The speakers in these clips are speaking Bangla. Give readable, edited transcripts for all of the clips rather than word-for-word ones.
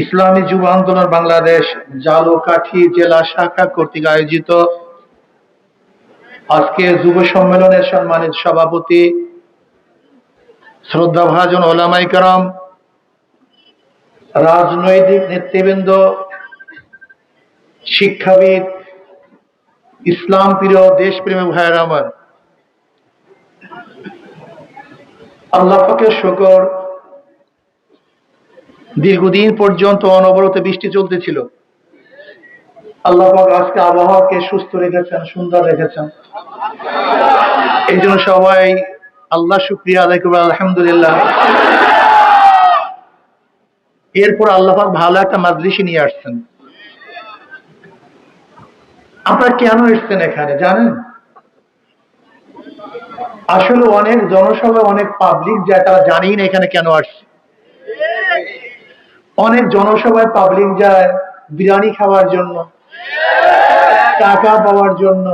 ইসলামী যুব আন্দোলন বাংলাদেশ ঝালকাঠি জেলা শাখা কর্তৃক আয়োজিত আজকে যুব সম্মেলনের সম্মানিত সভাপতি শ্রদ্ধাভাজন ওলামায়ে কেরাম, রাজনৈতিক নেতৃবৃন্দ, শিক্ষাবিদ, ইসলাম প্রিয় দেশপ্রেমী ভাইয়েরা আমার, আল্লাহ পাকের শুকর, দীর্ঘদিন পর্যন্ত অনবরত বৃষ্টি চলতেছিল। আল্লাহ পাক আজকে আবহাওয়াকে সুস্থ রেখেছেন, সুন্দর রেখেছেন। এই জন্য সবাই আল্লাহ শুকরিয়া আদায় করবে, আলহামদুলিল্লাহ। এরপর আল্লাহ পাক ভালো একটা মাজলিসে নিয়ে আসছেন। আপনারা কেন এসছেন এখানে জানেন? আসলে অনেক জনসভায় অনেক পাবলিক যায়, তারা জানেই না এখানে কেন আসছে। অনেক জনসভায় পাবলিক যায় বিরিয়ানি খাওয়ার জন্য, টাকা পাওয়ার জন্য,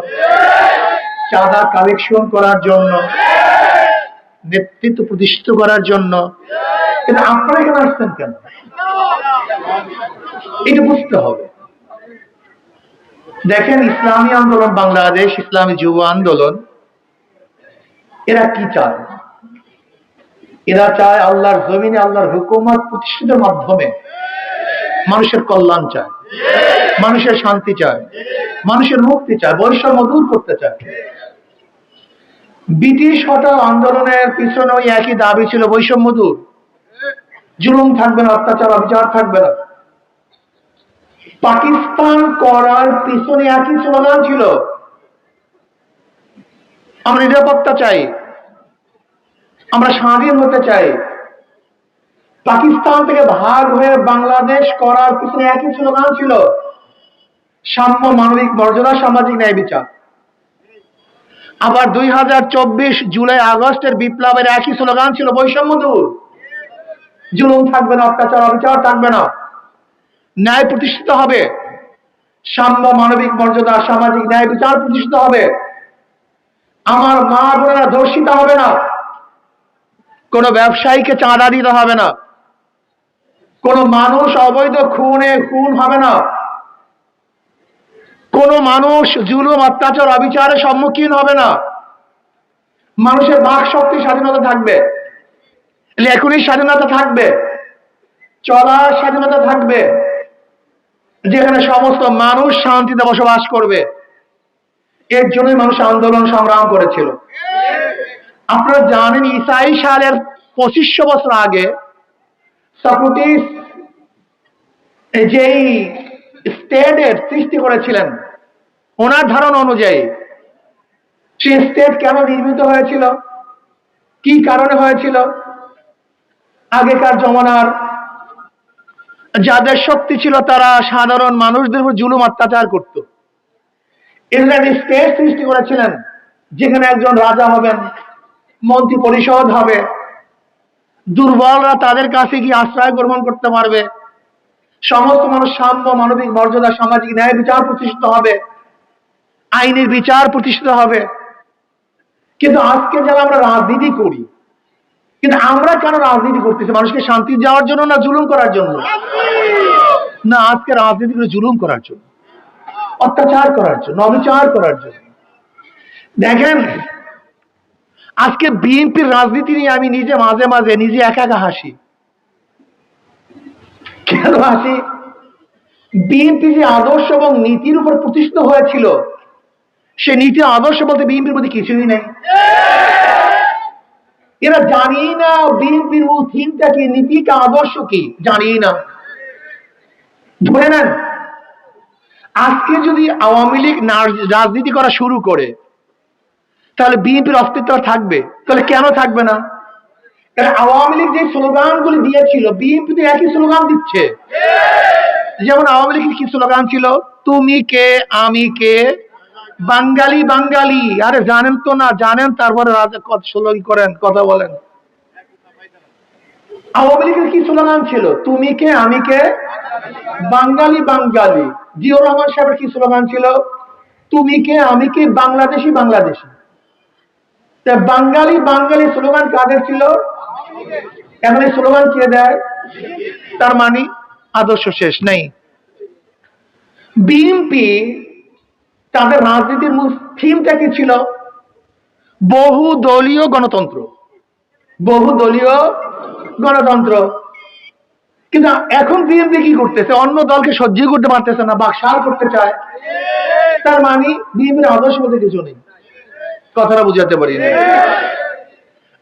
চাঁদা কালেকশন করার জন্য, নেতৃত্ব প্রতিষ্ঠিত করার জন্য। কিন্তু আপনারা এখানে আসছেন কেন? এটা বুঝতে হবে। দেখেন, ইসলামী আন্দোলন বাংলাদেশ, ইসলামী যুব আন্দোলন, এরা কি চায়? এরা চায় আল্লাহর জমিনে আল্লাহর হুকুমত প্রতিষ্ঠিতের মাধ্যমে মানুষের কল্যাণ চায়, মানুষের শান্তি চায়, মানুষের মুক্তি চায়, বৈষম্য দূর করতে চায়। ব্রিটিশ হটাও আন্দোলনের পিছনে ওই একই দাবি ছিল, বৈষম্য দূর, জুলুম থাকবে না, অত্যাচার অবিচার থাকবে না। পাকিস্তান করার পিছনে একই স্লোগান ছিল, আমরা নিরাপত্তা চাই, আমরা স্বাধীন হতে চাই। পাকিস্তান থেকে ভাগ হয়ে বাংলাদেশ করার পিছনে একই স্লোগান ছিল, সাম্য, মানবিক মর্যাদা, সামাজিক ন্যায় বিচার। আবার 2024 জুলাই আগস্টের বিপ্লবের একই স্লোগান ছিল, বৈষম্য দূর, জুলুম থাকবে না, অত্যাচার অবিচার থাকবে না, ন্যায় প্রতিষ্ঠিত হবে, সাম্য, মানবিক মর্যাদা, সামাজিক ন্যায় বিচার প্রতিষ্ঠিত হবে। আমার মা বোনেরা ধর্ষিত হবে না, কোন ব্যবসায়ীকে চাঁদা দিতে হবে না, কোন মানুষ অবৈধ খুন হবে না, কোন মানুষ জুলুম, অত্যাচার, অবিচারের সম্মুখীন হবে না। মানুষের বাক শক্তি, স্বাধীনতা থাকবে, লেখনির স্বাধীনতা থাকবে, চলার স্বাধীনতা থাকবে, যেখানে সমস্ত মানুষ শান্তিতে বসবাস করবে। এর জন্যই মানুষ আন্দোলন সংগ্রাম করেছিল। আপনারা জানেন, ঈসাই সালের 2500 বছর আগে সক্রেটিস যেই স্টেটের সৃষ্টি করেছিলেন, ওনার ধারণা অনুযায়ী সেই স্টেট কেন নির্মিত হয়েছিল, কি কারণে হয়েছিল? আগেকার জমানার যাদের শক্তি ছিল তারা সাধারণ মানুষদের উপর জুলুম, অত্যাচার করত। ইংল্যান্ড স্টেট সৃষ্টি করেছিলেন, যেখানে একজন রাজা হবেন, মন্ত্রী পরিষদ হবে, দুর্বলরা তাদের কাছে গিয়ে আশ্রয় গ্রহণ করতে পারবে, সমস্ত মানুষ সাম্য, মানবিক মর্যাদা, সামাজিক ন্যায় বিচার প্রতিষ্ঠিত হবে, আইনের বিচার প্রতিষ্ঠিত হবে। কিন্তু আজকে যারা আমরা রাজনীতি করি, কিন্তু আমরা কেন রাজনীতি করতেছি? মানুষকে শান্তি দেওয়ার জন্য না জুলুম করার জন্য? না, আজকে রাজনীতি করে জুলুম করার জন্য, অত্যাচার করার জন্য, অবিচার করার জন্য। দেখেন, আজকে বিএনপির রাজনীতি নিয়ে আমি নিজে মাঝে মাঝে নিজে একা একা হাসি। কেন হাসি? বিএনপি যে আদর্শ এবং নীতির উপর প্রতিষ্ঠিত হয়েছিল, সে নীতি আদর্শ বলতে বিএনপির মধ্যে কিছুই নেই। এরা জানি না বিএনপির মূল থিমটা কি, নীতিটা আদর্শ কি, জানি না। ধরে নেন, আজকে যদি আওয়ামী লীগ রাজনীতি করা শুরু করে, তাহলে বিএনপির অস্তিত্ব থাকবে? তাহলে কেন থাকবে না? কারণ আওয়ামী লীগ যে স্লোগানগুলি দিয়েছিল, বিএনপি তো একই স্লোগান দিচ্ছে। যেমন আওয়ামী লীগের কি স্লোগান ছিল? তুমি কে, আমি কে, বাঙালি বাঙালি। আরে জানেন তো না? জানেন, তারপরে স্লোগান করেন, কথা বলেন। আওয়ামী লীগের কি স্লোগান ছিল? তুমি কে, আমি কে, বাঙালি বাঙালি। জিয়াউর রহমান সাহেবের কি স্লোগান ছিল? তুমি কে, আমি কে, বাংলাদেশি বাংলাদেশি। বাঙালি বাঙালি স্লোগান কাদের ছিল? এখন এই স্লোগান কে দেয়? তার মানে আদর্শ শেষ নেই। বিএনপি তাদের রাজনীতির মূল থিমটা কি ছিল? বহুদলীয় গণতন্ত্র। বহুদলীয় গণতন্ত্র। কিন্তু এখন বিএনপি কি করতেছে? অন্য দলকে সহ্য করতে পারতেছে না, বাকশাল করতে চায়। তার মানে বিএনপির আদর্শ বলতে কিছু নেই। কথাটা বুঝাতে পারি না।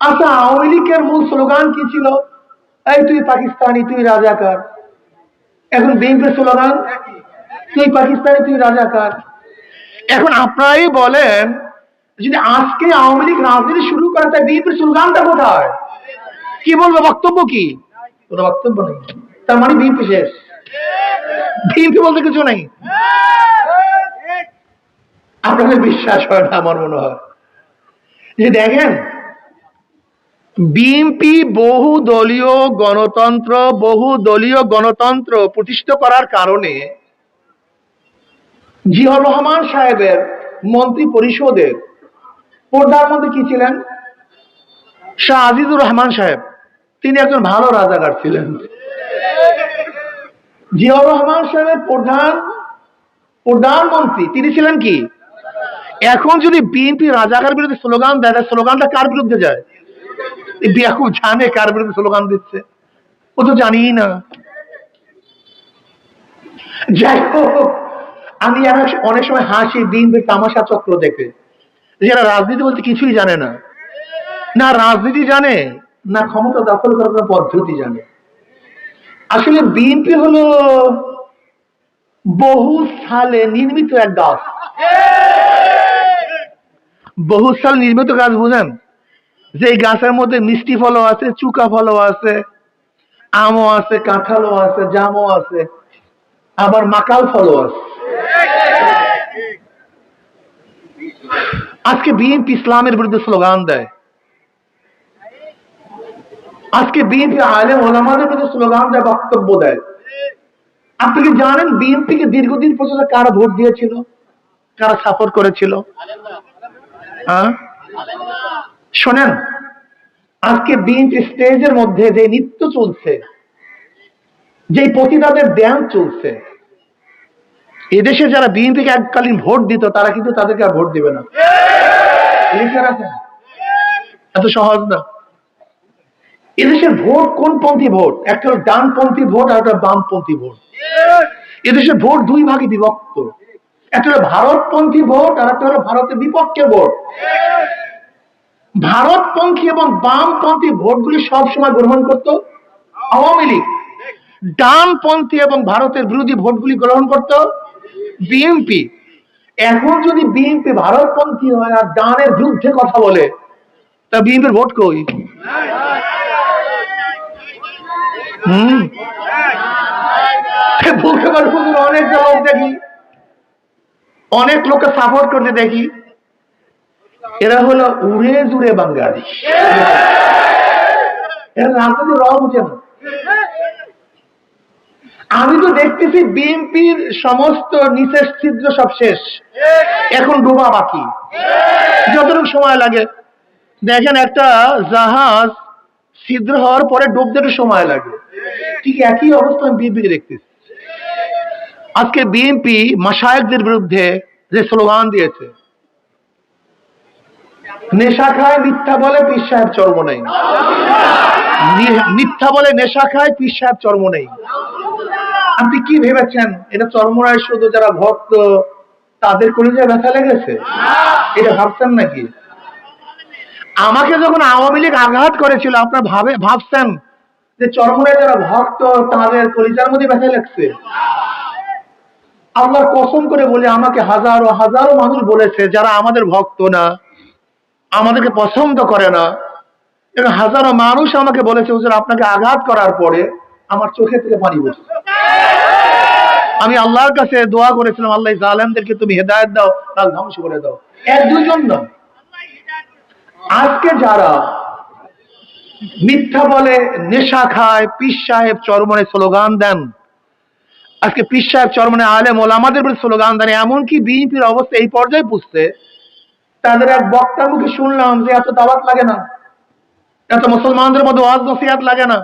আচ্ছা, আওয়ামী লীগের মূল স্লোগান কি ছিল? এই তুই পাকিস্তানি, তুই রাজাকার। এখন বিএনপির স্লোগান তুই পাকিস্তানি, তুই রাজাকার। এখন আপনারাই বলেন, যদি আজকে আওয়ামী লীগ রাজনীতি শুরু করে, তাই বিএনপির স্লোগানটা কোথায়? কি বলবো? বক্তব্য কি? কোনো বক্তব্য নেই। তার মানে বিএনপি শেষ। বিএনপি বলতে কিছু নেই। আপনাদের বিশ্বাস হয় না আমার মনে হয়। যে দেখেন, বিএনপি বহুদলীয় গণতন্ত্র প্রতিষ্ঠা করার কারণে জিয়াউর রহমান সাহেবের মন্ত্রী পরিষদের প্রধানমন্ত্রী কি ছিলেন? শাহ আজিজুর রহমান সাহেব। তিনি একজন ভালো রাজাকার ছিলেন। জিয়াউর রহমান সাহেবের প্রধানমন্ত্রী তিনি ছিলেন কি? এখন যদি বিএনপি রাজাকার বিরুদ্ধে স্লোগান দেয়, স্লোগানটা কার বিরুদ্ধে যায়? বেয়াকুব জানে কার বিরুদ্ধে স্লোগান দিচ্ছে? ও তো জানি না। যাই হোক, আমি অনেক সময় হাসি বিএনপির তামাশা চক্র দেখে, যারা রাজনীতি বলতে কিছুই জানে না, না রাজনীতি জানে, না ক্ষমতা দখল করার পদ্ধতি জানে। আসলে বিএনপি হলো বহু সালে নির্মিত এক গাছ। বহু সাল নির্মিত গাছ বুঝেন? যে গাছের মধ্যে মিষ্টি ফলও আছে, চুকা ফলও আছে, আমও আছে, কাঁঠালও আছে, জামও আছে, আবার মাকাল ফলও আছে। আজকে বিএনপি ইসলামের বিরুদ্ধে স্লোগান দেয়। আজকে বিএনপি আলেম ওলামাদের বিরুদ্ধে স্লোগান দেয়, বক্তব্য দেয়। আপনি কি জানেন বিএনপিকে দীর্ঘদিন পর্যন্ত কারা ভোট দিয়েছিল, কারা সাপোর্ট করেছিল? শোনেন, আজকে বিএনপি স্টেজের মধ্যে যে নৃত্য চলছে, যে পতিতাদের ড্যান্স চলছে, এদেশে যারা বিএনপিকে এককালীন ভোট দিত, তারা কিন্তু তাদেরকে আর ভোট দিবে না। এত সহজ না। এদেশের ভোট কোন পন্থী ভোট? একটা হলো ডানপন্থী ভোট, আর একটা বামপন্থী ভোট। এদেশের ভোট দুই ভাগে বিভক্ত। একটা হলো ভারতপন্থী ভোট, আর একটা হলো ভারতের বিপক্ষে ভোট। ভারতপন্থী এবং বামপন্থী ভোটগুলি সবসময় গ্রহণ করত আওয়ামী লীগ। ডানপন্থী এবং ভারতের বিরোধী ভোটগুলি গ্রহণ করত বিএনপি। এখন যদি বিএনপি ভারতপন্থী হয় আর ডানের বিরুদ্ধে কথা বলে, তা বিএনপির ভোট কই? বলতে পারবো অনেক লোক দেখি, অনেক লোককে সাপোর্ট করতে দেখি, এরা হলো উড়ে জুড়ে বাঙালি। এরা রাজনীতি র বুঝে না। আমি তো দেখতেছি বিএনপির সমস্ত নিচের ছিদ্র সব শেষ, এখন ডোবা বাকি। যতটুকু সময় লাগে, দেখেন একটা জাহাজ ছিদ্র হওয়ার পরে ডুবতে একটু সময় লাগে, ঠিক একই অবস্থা আমি বিএনপিকে দেখতেছি। আজকে বিএনপি মাশায়েখদের বিরুদ্ধে যে স্লোগান দিয়েছে, নেশা খায় মিথ্যা বলে পীর সাহেব চর্ম নেই, মিথ্যা বলে নেশা খায় পীর সাহেব চর্ম নেই। আপনি কি ভেবেছেন এটা চর্মরায় শুধু যারা ভক্ত তাদের কলিজায় ব্যথা লেগেছে? এটা ভাবছেন নাকি? আমাকে যখন আওয়ামী লীগ আঘাত করেছিল, আপনার ভাবছেন যে চরমরায় যারা ভক্ত তাদের কলিজার মধ্যে ব্যথা লেগেছে? আল্লাহর কসম করে বলে, আমাকে হাজারো হাজারো মানুষ বলেছে যারা আমাদের ভক্ত না, আমাদেরকে পছন্দ করে না, এবং হাজারো মানুষ আমাকে বলেছে হুজুর আপনাকে আঘাত করার পরে আমার চোখে থেকে পানি পড়ছে। আমি আল্লাহর কাছে দোয়া করেছিলাম, আল্লাহ জালেমদেরকে তুমি হেদায়েত দাও, তাহলে ধ্বংস করে দাও। এক দুইজন না। আজকে যারা মিথ্যা বলে, নেশা খায়, পীর সাহেব চরমনে স্লোগান দেন, আজকে পীর সাহেব চরমনে আলেম ওলামাদের বিরুদ্ধে স্লোগান দেন, এমনকি বিএনপির অবস্থা এই পর্যায়ে পুষছে, তাদের এক বক্তার মুখে শুনলাম যে এত দাওয়াত লাগে না, এত মুসলমানদের মধ্যে ওয়াজ নসিহত লাগে না।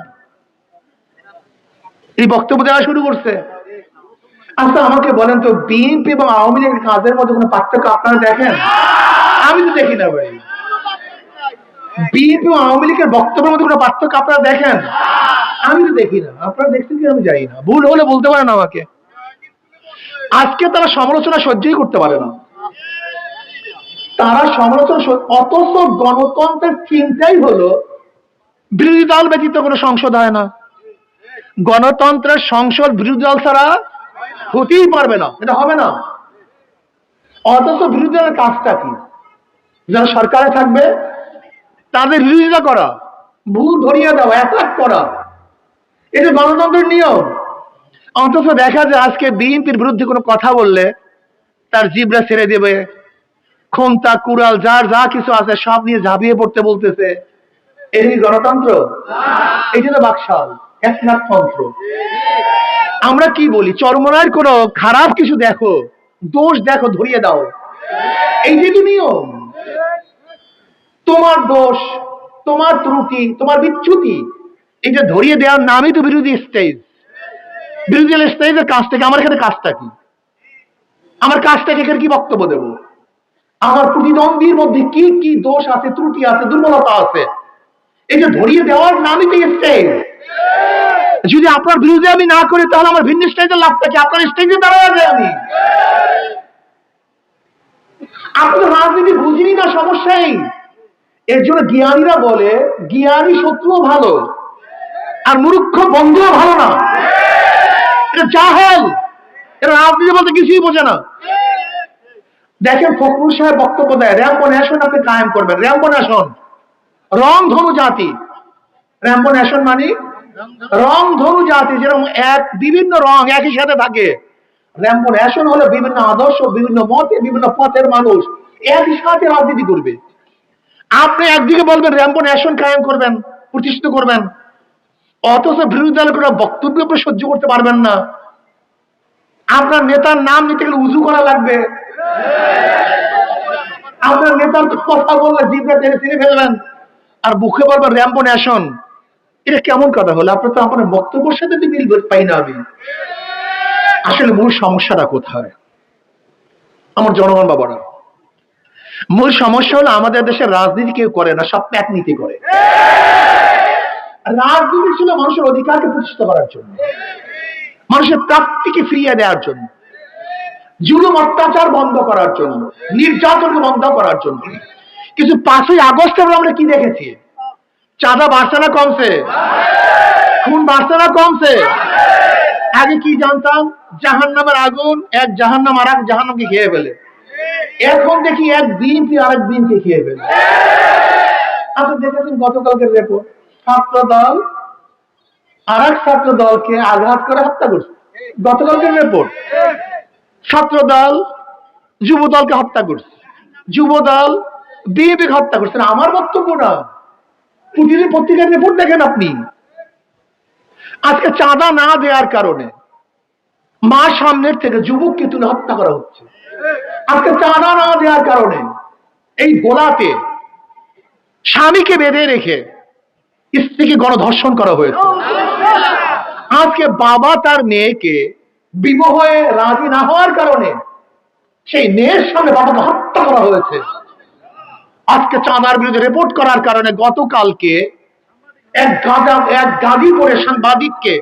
এই বক্তব্য দেওয়া শুরু করছে। আচ্ছা আমাকে বলেন তো, বিএনপি এবং আওয়ামী লীগের কাজের মধ্যে কোনো পার্থক্য আপনারা দেখেন? আমি তো দেখি না ভাই। বিএনপি এবং আওয়ামী লীগের বক্তব্যের মধ্যে কোনো পার্থক্য আপনারা দেখেন? আমি তো দেখি না। আপনারা দেখছেন কি আমি জানি না, ভুল হলে বলতে পারেন আমাকে। আজকে তারা সমালোচনা সহ্যই করতে পারে না। তারা সমালোচনা অথচ গণতন্ত্রের চিন্তাই হলো বিরোধী দল ব্যতীত কোনো সংসদ হয় না। গণতন্ত্রের সংসদ বিরোধী দল ছাড়া হতেই পারবে না, এটা হবে না। অথচ বিরোধী দলের কাজটা কি? যারা সরকারে থাকবে তাদের বিরোধিতা করা, ভুল ধরিয়ে দেওয়া, অ্যাটাক করা, এটা গণতন্ত্রের নিয়ম। অথচ দেখা যায় আজকে বিএনপির বিরুদ্ধে কোনো কথা বললে তার জিবরা ছেড়ে দেবে, খন্তা কুড়াল যার যা কিছু আছে সব নিয়ে ঝাঁপিয়ে পড়তে বলতেছে। এই গণতন্ত্র? এই জন্য বাকশাল একনাথতন্ত্র। আমরা কি বলি, চরমনার কোন খারাপ কিছু দেখো, দোষ দেখো, ধরিয়ে দাও, এই যে নিয়ম। তোমার দোষ, তোমার ত্রুটি, তোমার বিচ্যুতি, এটা ধরিয়ে দেওয়ার নামই তো বিরোধী স্টেজ। বিরোধী স্টেজের কাজটা কি? আমার এখানে কাজটা কি? আমার কাজটাকে এখানে কি বক্তব্য দেব? আমার প্রতিদ্বন্দ্বীর মধ্যে কি কি দোষ আছে, ত্রুটি আছে, দুর্বলতা আছে, এটা ধরিয়ে দেওয়ার নামই তো স্টেজ। যদি আপনার বিরুদ্ধে আমি না করি তাহলে আমার ভিন্ন স্টেজের লাভটা কি? আপনার স্টেজে দাঁড়ায় যায় আমি। আপনি রাজনীতি বুঝিনি না, সমস্যাই। এর জন্য জ্ঞানীরা বলে জ্ঞানী শত্রুও ভালো আর মূর্খ বন্ধুও ভালো না। এটা জাহেল, এটা রাজনীতি বলতে কিছুই বোঝে না। দেখেন ফখরুল সাহেব বক্তব্য দেয় র্যাম্পো ন্যাশন আপনি কায়েম করবেন। র্যাম্পো ন্যাশন রং ধনু জাতি। র্যাম্পো ন্যাশন মানে রং ধনু জাতি, যেরকম এক বিভিন্ন রং একই সাথে থাকে। র্যাম্পো ন্যাশন হলো বিভিন্ন আদর্শ, বিভিন্ন মতে, বিভিন্ন পথের মানুষ একই সাথে রাজনীতি করবে। আপনি একদিকে বলবেন র্যাম্পো ন্যাশন কায়েম করবেন, প্রতিষ্ঠিত করবেন, অথচ বিরোধী দলের কোনো বক্তব্য আপনি সহ্য করতে পারবেন না। আপনার নেতার নাম নিতে গেলে উজু করা লাগবে। আপনার নেতার কথা বললে জিভটা টেনে ছিঁড়ে ফেলবেন আর মুখে বলবেন র্যাম্পো ন্যাশন। এটা কেমন কথা হলো? আপনার তো আপনার বক্তব্যের সাথে মিল পাই না আমি। আসলে মূল সমস্যাটা কোথায় আমার জনগণ বাবারা? মূল সমস্যা হলো আমাদের দেশের রাজনীতি কেউ করে না, সব প্যাট নীতি করে। রাজনীতি ছিল মানুষের অধিকারকে প্রতিষ্ঠিত করার জন্য, মানুষের প্রাপ্তিকে ফিরিয়ে দেওয়ার জন্য, জুলুম অত্যাচার বন্ধ করার জন্য, নির্যাতনকে বন্ধ করার জন্য। কিন্তু 5ই আগস্টে আমরা কি দেখেছি? চাঁদা বাড়ছে না কমছে? খুন বাড়ছে না কমছে? আগে কি জানতাম? জাহান্নামের আগুন এক জাহান্নাম আর এক জাহান্নামকে খেয়ে ফেলে। এখন দেখি এক বিএনপি আর এক বিএনপি খেয়ে ফেলে। আপনি দেখেছেন গতকালকের রিপোর্ট, ছাত্র দল আর এক ছাত্র দলকে আঘাত করে হত্যা করছে। গতকালকের রিপোর্ট, ছাত্র দল যুব দলকে হত্যা করছে, যুব দল বিএনপিকে হত্যা করছে। আমার বক্তব্য না, প্রতিদিন পত্রিকার রিপোর্ট দেখেন আপনি। আজকে চাঁদা না দেওয়ার কারণে মা সামনের থেকে যুবককে তুলে হত্যা করা হচ্ছে। আজকে চাঁদা না দেওয়ার কারণে এই ভোলাতে স্বামীকে বেঁধে রেখে স্ত্রীকে গণধর্ষণ করা হয়েছে। আজকে বাবা তার মেয়েকে বিবাহে রাজি না হওয়ার কারণে সেই মেয়ের সামনে বাবাকে হত্যা করা হয়েছে। আজকে চাঁদার বিরুদ্ধে রিপোর্ট করার কারণে গতকালকে এক গাদি করে সাংবাদিককে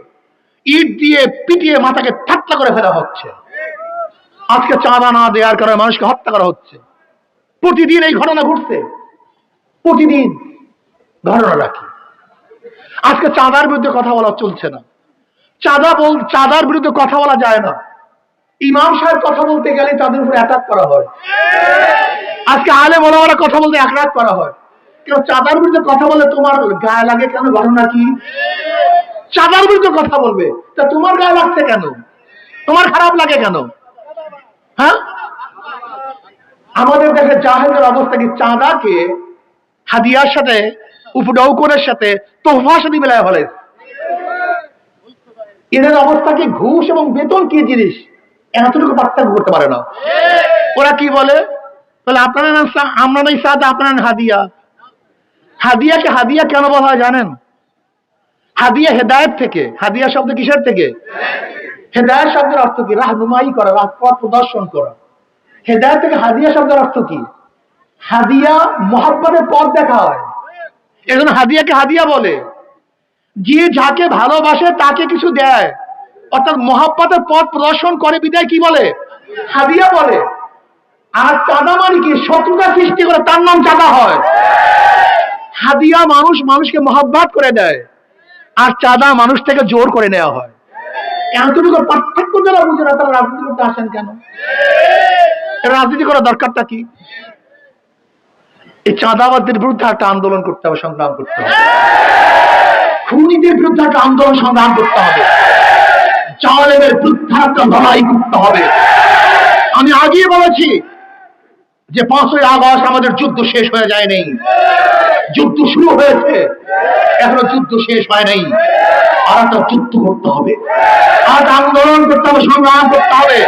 ইট দিয়ে পিটিয়ে মাথাকে ঠাট্টা করে ফেলা হচ্ছে। আজকে চাঁদা না দেওয়ার কারণে মানুষকে হত্যা করা হচ্ছে। প্রতিদিন এই ঘটনা ঘটছে, প্রতিদিন ঘটনা রাখি। আজকে চাঁদার বিরুদ্ধে কথা বলা চলছে না। চাঁদার বিরুদ্ধে কথা বলা যায় না। ইমাম সাহেব কথা বলতে গেলে তাদের উপর অ্যাটাক করা হয়। আজকে আলেম ওলামারা কথা বলতে অ্যাটাক করা হয়। কেউ চাঁদার বিরুদ্ধে কথা বলে তোমার গায়ে লাগে কেন? ঘটনা কি? চাঁদার বিরুদ্ধে কথা বলবে তা তোমার গায়ে লাগছে কেন? তোমার খারাপ লাগে কেন? হ্যাঁ, আমাদের দেশে জাহেলের অবস্থা কি? চাঁদাকে হাদিয়ার সাথে, উপডৌকনের সাথে, তোহফার সাথে মিলায় ফেলে। এদের অবস্থা কি? ঘুষ এবং বেতন কি জিনিস এতটুকু পার্থক্য করতে পারে না। ওরা কি বলে? বলে আপনারা আমরা নাই সাদা, আপনারা হাদিয়া। হাদিয়াকে হাদিয়া কেন বলা হয় জানেন? হাদিয়া হেদায়েত থেকে। হাদিয়া শব্দ কিসের থেকে? হেদায়েত শব্দের অর্থ কি? রাহনুমাই করা, পথ প্রদর্শন করা। হেদায়েত থেকে হাদিয়া শব্দের অর্থ কি? হাদিয়া মহব্বতের পথ দেখা হয়, এজন্য হাদিয়াকে হাদিয়া বলে। যে যাকে ভালোবাসে তাকে কিছু দেয়, অর্থাৎ মহব্বতের পথ প্রদর্শন করে বিদায় কি বলে? হাদিয়া বলে। আর চাঁদা মানে কি? শত্রুতা সৃষ্টি করে, তার নাম চাঁদা হয়। হাদিয়া মানুষকে মহব্বত করে দেয়, আর চাঁদা মানুষ থেকে জোর করে নেওয়া হয়। এতটুকু পার্থক্য যারা বুঝে না, তারা রাজনীতি করতে আসেন কেন? রাজনীতি করার দরকারটা কি? এই চাঁদাবাদদের বিরুদ্ধে একটা আন্দোলন করতে হবে, সংগ্রাম করতে হবে। খুনিদের বিরুদ্ধে একটা আন্দোলন সংগ্রাম করতে হবে। জালেমের বিরুদ্ধে একটা লড়াই করতে হবে। আমি আগেই বলেছি যে 5ই আগস্ট আমাদের যুদ্ধ শেষ হয়ে যায় নাই, যুদ্ধ শুরু হয়েছে, এখনো যুদ্ধ শেষ হয় নাই। আর একটা যুদ্ধ করতে হবে, আজ আন্দোলন করতে হবে, সংগ্রাম করতে হবে।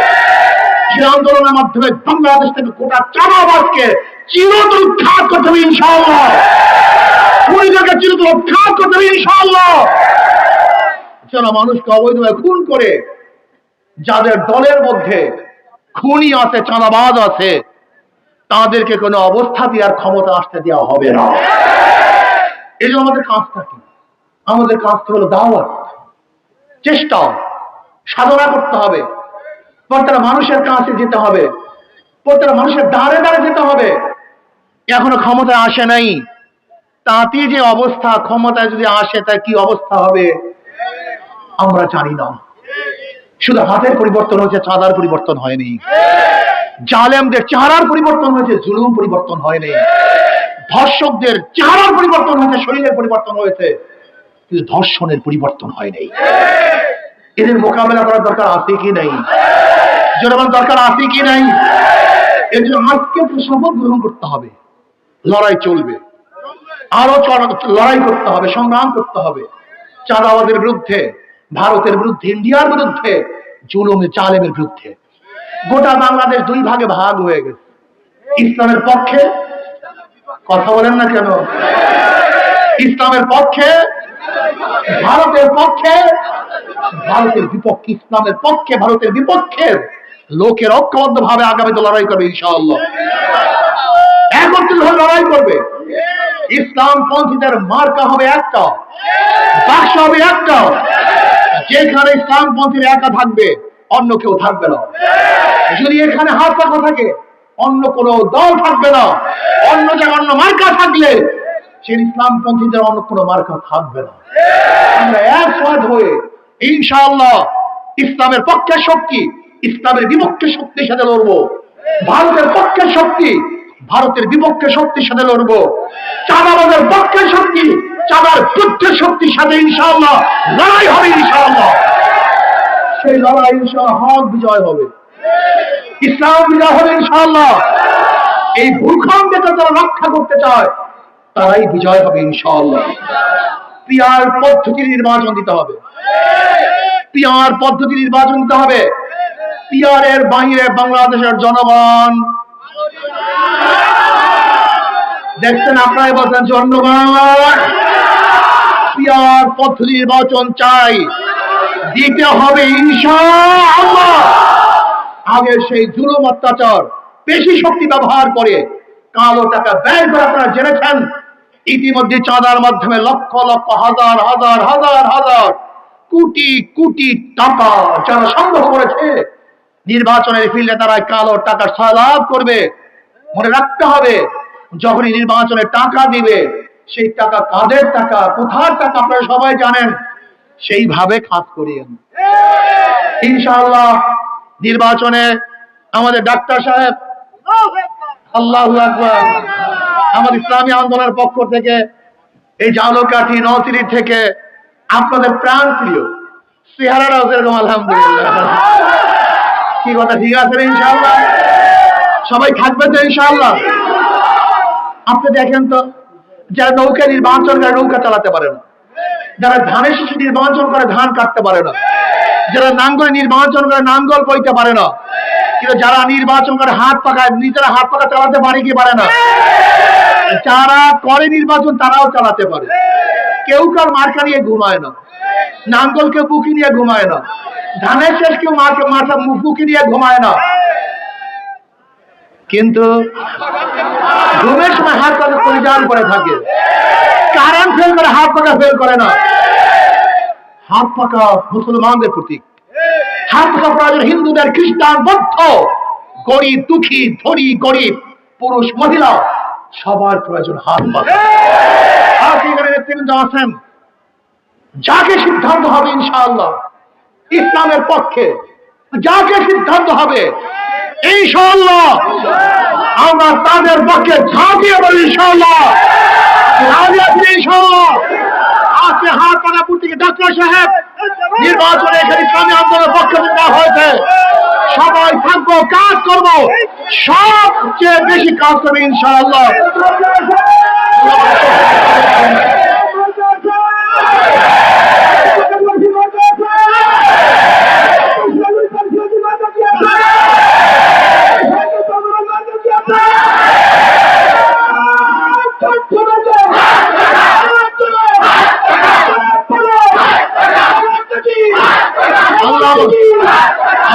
যে আন্দোলনের মাধ্যমে বাংলাদেশ থেকে গোটা চাঁদাবাদকে চিরতরে উৎখাত করতে হবে ইনশাআল্লাহ। খুনিদেরকে চিরতরে উৎখাত করতে হবে ইনশাআল্লাহ। যারা মানুষকে অবৈধভাবে খুন করে, যাদের দলের মধ্যে খুনি আছে, চাঁদাবাজ আছে, তাদেরকে কোনো অবস্থাতে আর ক্ষমতা আসতে দেওয়া হবে না। এই জন্য আমাদের কাজটা কি? আমাদের কাজটা হলো দাওয়াত, চেষ্টা, সাধনা করতে হবে। প্রত্যেকটা মানুষের কাছে যেতে হবে, প্রত্যেকটা মানুষের দ্বারে দ্বারে যেতে হবে। এখনো ক্ষমতায় আসে নাই, তাতে যে অবস্থা, ক্ষমতায় যদি আসে তার কি অবস্থা হবে আমরা জানি না। শুধু হাতের পরিবর্তন হয়েছে, চাঁদার পরিবর্তন হয়নি। জালেমদের চেহারার পরিবর্তন হয়েছে, জুলুম পরিবর্তন হয়নি। ধর্ষকদের চেহারার পরিবর্তন হয়েছে, শরীরের পরিবর্তন হয়েছে, কিন্তু ধর্ষণের পরিবর্তন হয়নি। এদের মোকাবেলা করার দরকার আছে কি নাই? জনগণ দরকার আছে কি নাই? এর জন্য আজকে শপথ গ্রহণ করতে হবে, লড়াই চলবে, আরো লড়াই করতে হবে, সংগ্রাম করতে হবে। চাঁদাবাদের বিরুদ্ধে, ভারতের বিরুদ্ধে, ইন্ডিয়ার বিরুদ্ধে, জুলুমে জালেমের বিরুদ্ধে। গোটা বাংলাদেশ দুই ভাগে ভাগ হয়ে গেছে, ইসলামের পক্ষে, কথা বলেন না কেন? ইসলামের পক্ষে, ভারতের পক্ষে, ভারতের বিপক্ষে। ইসলামের পক্ষে, ভারতের বিপক্ষের লোকের ঐক্যবদ্ধ ভাবে আগামীতে লড়াই করবে ইনশাআল্লাহ। একত্রিত হয়ে লড়াই করবে। ইসলাম পন্থীদের মার্কা হবে একটা, বাক্স হবে একটা। যেখানে ইসলাম পন্থীর একা থাকবে, অন্য কেউ থাকবে না। যদি এখানে হাত পাখা থাকে, অন্য কোন দল থাকবে না। অন্য জায়গায় অন্য মার্কা থাকলে সেই ইসলাম পন্থীদের অন্য কোন মার্কা থাকবে না। আমরা একসাথ হয়ে ইনশাআল্লাহ ইসলামের পক্ষের শক্তি, ইসলামের বিপক্ষে শক্তির সাথে লড়বো। ভারতের পক্ষের শক্তি, ভারতের বিপক্ষে শক্তির সাথে লড়বো। চাঁদাবাদের পক্ষের শক্তি, চাঁদার বিরুদ্ধে শক্তির সাথে ইনশাআল্লাহ লড়াই হবে ইনশাআল্লাহ। সেই লড়াই ইনশাআল্লাহ হক বিজয় হবে, ইসলাম বিজয় হবে ইনশাআল্লাহ। এই ভূখণ্ডকে যারা রক্ষা করতে চায় তারাই বিজয় হবে ইনশাআল্লাহ। পিয়ার পদ্ধতি নির্বাচন দিতে হবে, পিয়ার পদ্ধতি নির্বাচন দিতে হবে। পিয়ারের বাইরে বাংলাদেশের জনগণ দেখছেন, আপনারাই বলছেন জনগণ পিয়ার পদ্ধতি নির্বাচন চাই, দিতে হবে ইনশাআল্লাহ। আগে সেই জুলুম অত্যাচার, পেশি শক্তি ব্যবহার করে কালো টাকা ব্যয় করে আপনারা জেনেছেন। ইতিমধ্যে চাঁদার মাধ্যমে লক্ষ লক্ষ, হাজার হাজার হাজার হাজার, কোটি কোটি টাকা যারা সংগ্রহ করেছে, নির্বাচনের ফিল্ডে তারা কালো টাকা সালাদ করবে। মনে রাখতে হবে, যখনই নির্বাচনে টাকা দিবে, সেই টাকা কাদের টাকা, কোথার টাকা আপনারা সবাই জানেন। সেইভাবে খাত করিয়েন ইনশাআল্লাহ। নির্বাচনে আমাদের ডাক্তার সাহেব, আল্লাহু আকবার, আমাদের ইসলামী আন্দোলনের পক্ষ থেকে, এই জালকাঠি নলছিটি থেকে আপনাদের প্রাণ প্রিয় চেহারাটাও যেরকম, আলহামদুলিল্লাহ, কি কথা ঠিক আছে ইনশাআল্লাহ? সবাই থাকবে তো ইনশাআল্লাহ? আপনি দেখেন তো, যারা নৌকা নির্বাচন করে নৌকা চালাতে পারে না, যারা ধানের শিশু নির্বাচন করে ধান কাটতে পারে না, যারা নাঙ্গল নির্বাচন করে নাঙ্গল বইতে পারে না, কিন্তু যারা নির্বাচন করে হাত পাকা, নিজেরা হাত পাকা চালাতে পারে কি পারে না? যারা করে নির্বাচন তারাও চালাতে পারে। কেউ কার মার্কা নিয়ে ঘুমায় না, নাঙ্গলকে বুকি নিয়ে ঘুমায় না, ধানের শেষ কেউ মাথা বুকি নিয়ে ঘুমায় না, কিন্তু ঘুমের সময় হাত পাকা পরিধান করে থাকে। কারেন্ট ফেল করে হাত পাকা ফেল করে না। হাত পাকা মুসলমানদের প্রতীক। হাত পাকা প্রয়োজন হিন্দুদের, খ্রিস্টান, বৌদ্ধ, গরিব দুঃখী, ধনী গরিব, পুরুষ মহিলা সবার প্রয়োজন হাত পাকা। আর সেখানে নেতৃবৃন্দ আছেন, যাকে সিদ্ধান্ত হবে ইনশাআল্লাহ ইসলামের পক্ষে, যাকে সিদ্ধান্ত হবে ইনশাআল্লাহ আমরা তাদের পক্ষে ঝাঁপিয়ে পড়ি ইনশাআল্লাহ। ইনশাআল্লাহ আজকে হাত পানাপুর থেকে ডাক্তার সাহেব নির্বাচনে এখানে ইসলামী আন্দোলনের পক্ষে দেওয়া হয়েছে। সবাই থাকবো, কাজ করব, সবচেয়ে বেশি কাজ করবে ইনশাআল্লাহ।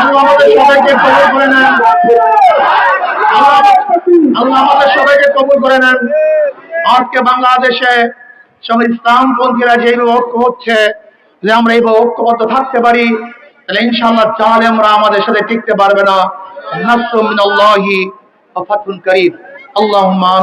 আল্লাহ আমাদের সবাইকে কবুল করে নেন। আল্লাহ আমাদের সবাইকে কবুল করে নেন। আজকে বাংলাদেশে সব ইসলামপন্থীরা যেভাবে ঐক্য হচ্ছে, যে আমরা এইভাবে ঐক্যবদ্ধ থাকতে পারি, তাহলে ইনশাআল্লাহ জালেমরা আমাদের সাথে টিকতে পারবে না। নাসরুম মিনাল্লাহি ওয়া ফাতহুন করিম। আল্লাহুম্মা